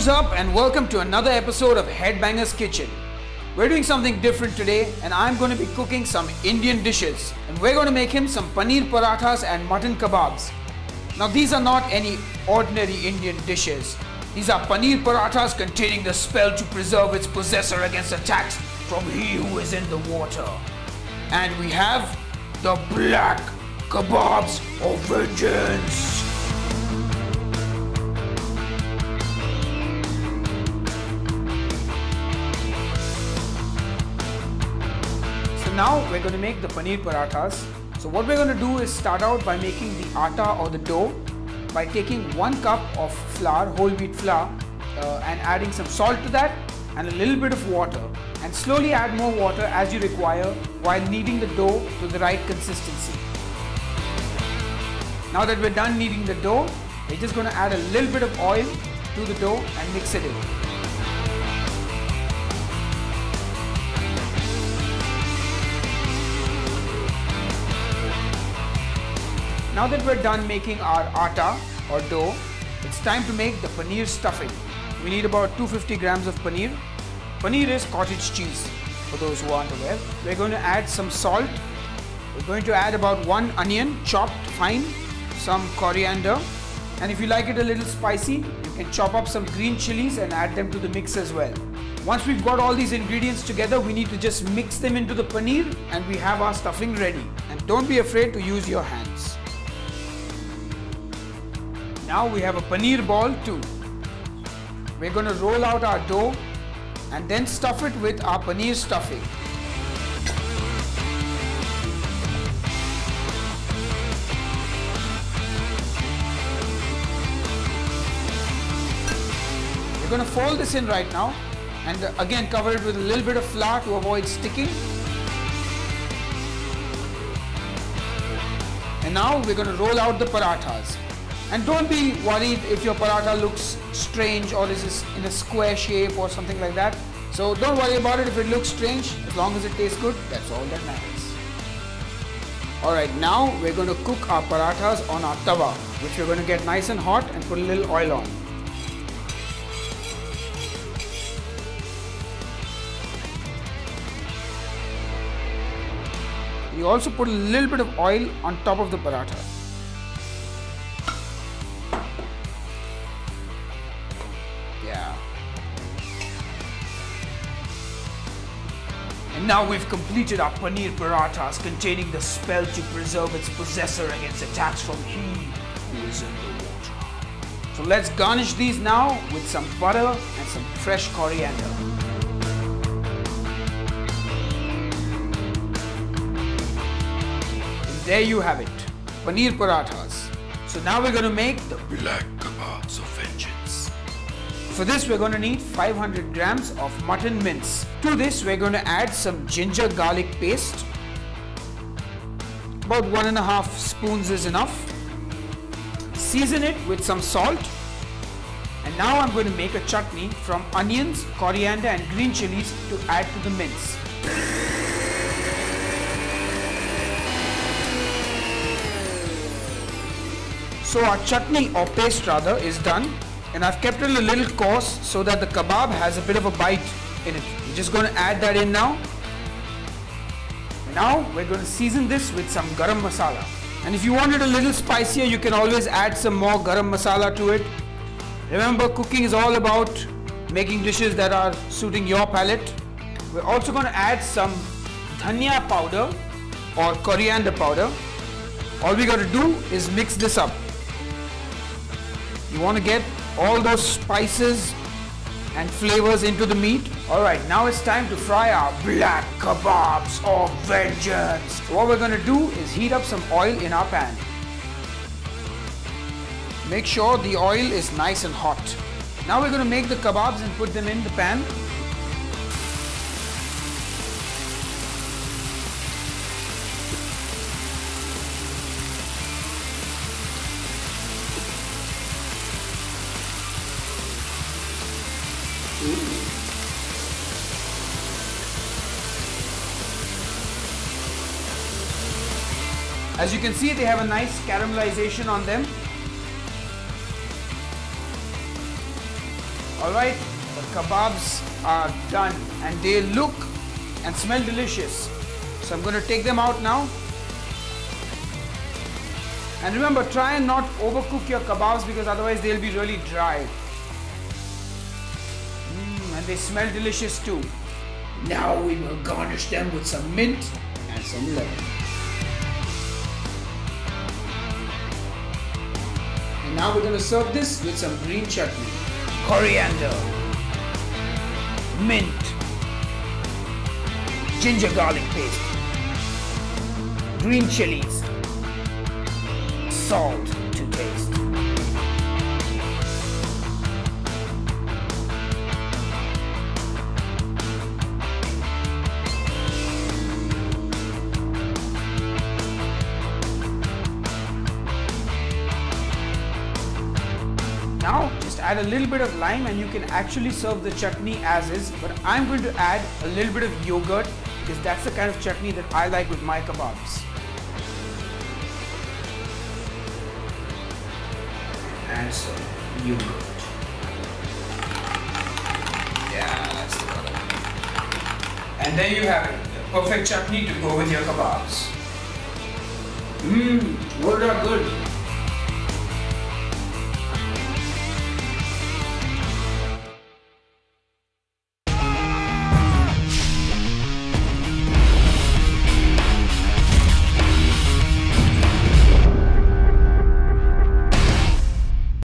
is up and welcome to another episode of Headbanger's Kitchen. We're doing something different today and I'm going to be cooking some Indian dishes. And we're going to make him some Paneer Parathas and Mutton Kebabs. Now these are not any ordinary Indian dishes. These are Paneer Parathas containing the spell to preserve its possessor against attacks from he who is in the water. And we have the Black Kebabs of Vengeance. Now we're going to make the Paneer Parathas. So what we're going to do is start out by making the atta or the dough by taking 1 cup of flour, whole wheat flour, and adding some salt to that and a little bit of water, and slowly add more water as you require while kneading the dough to the right consistency. Now that we're done kneading the dough, we're just going to add a little bit of oil to the dough and mix it in. Now that we're done making our atta or dough, it's time to make the paneer stuffing. We need about 250 grams of paneer. Paneer is cottage cheese, for those who aren't aware. We're going to add some salt. We're going to add about 1 onion chopped fine, some coriander, and if you like it a little spicy, you can chop up some green chillies and add them to the mix as well. Once we've got all these ingredients together, we need to just mix them into the paneer and we have our stuffing ready. And don't be afraid to use your hands. Now we have a paneer ball too. We're going to roll out our dough and then stuff it with our paneer stuffing. We're going to fold this in right now and again cover it with a little bit of flour to avoid sticking. And now we're going to roll out the parathas. And don't be worried if your paratha looks strange or is in a square shape or something like that. So don't worry about it if it looks strange. As long as it tastes good, that's all that matters. Alright, now we're going to cook our parathas on our tawa, which we're going to get nice and hot and put a little oil on. You also put a little bit of oil on top of the paratha. And now we've completed our Paneer Parathas containing the spell to preserve its possessor against attacks from he who is in the water. So let's garnish these now with some butter and some fresh coriander. And there you have it, Paneer Parathas. So now we're going to make the Black Kebabs of Vengeance. For this we're going to need 500 grams of mutton mince. To this we're going to add some ginger garlic paste. About 1.5 spoons is enough. Season it with some salt. And now I'm going to make a chutney from onions, coriander and green chilies to add to the mince. So our chutney or paste rather is done. And I've kept it a little coarse so that the kebab has a bit of a bite in it. We're just going to add that in now. Now we're going to season this with some Garam Masala. And if you want it a little spicier, you can always add some more Garam Masala to it. Remember, cooking is all about making dishes that are suiting your palate. We're also going to add some dhania powder or coriander powder. All we got to do is mix this up. You want to get all those spices and flavors into the meat. Alright, now it's time to fry our Black Kebabs of Vengeance. So what we're going to do is heat up some oil in our pan. Make sure the oil is nice and hot. Now we're going to make the kebabs and put them in the pan. As you can see, they have a nice caramelization on them. Alright, the kebabs are done and they look and smell delicious. So I'm going to take them out now. And remember, try and not overcook your kebabs because otherwise they'll be really dry. And they smell delicious too. Now we will garnish them with some mint and some lemon. And now we're going to serve this with some green chutney. Coriander, mint, ginger garlic paste, green chillies, salt to taste. Now just add a little bit of lime and you can actually serve the chutney as is, but I'm going to add a little bit of yogurt because that's the kind of chutney that I like with my kebabs. And some yogurt. Yeah, that's the color. And there you have it, the perfect chutney to go with your kebabs. What are good.